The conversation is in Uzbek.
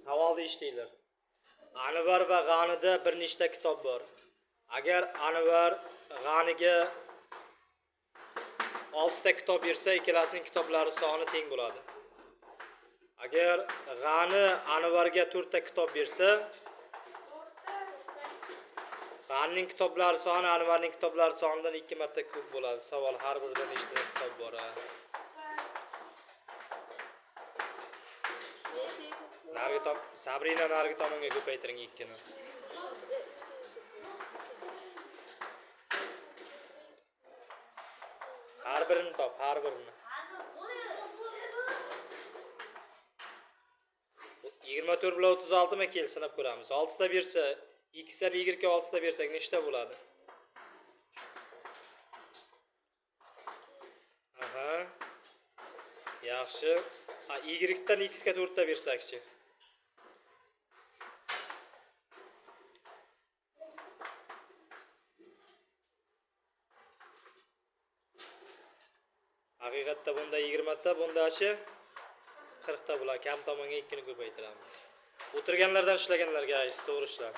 savol deyishdilar. Anvar va G'anida bir nechta kitob bor. Agar Anvar G'aniga 6 ta kitob bersa, ikkalasining kitoblari soni teng bo'ladi. Agar G'ani Anvarga 4 ta kitob bersa, G'anining kitoblari soni Anvarning kitoblari sonidan 2 marta ko'p bo'ladi. Savol: har birida nechta kitob bor? Sabrina nargi tomonga ko'paytiring 2 ni. Har birini top, har birini. 24 bilan 36 ma kel sinab ko'ramiz. 6 ta bersa, xdan y ga 6 ta bersak nechta bo'ladi? Aha. Yaxshi. Y dan x ga 4 ta bersakchi. Haqiqatda bunda 20 ta, bundachi 40 ta bo'ladi. Kam tomonga 2 ni ko'paytiramiz. O'tirganlardan ishlaganlarga to'g'ri ishlar.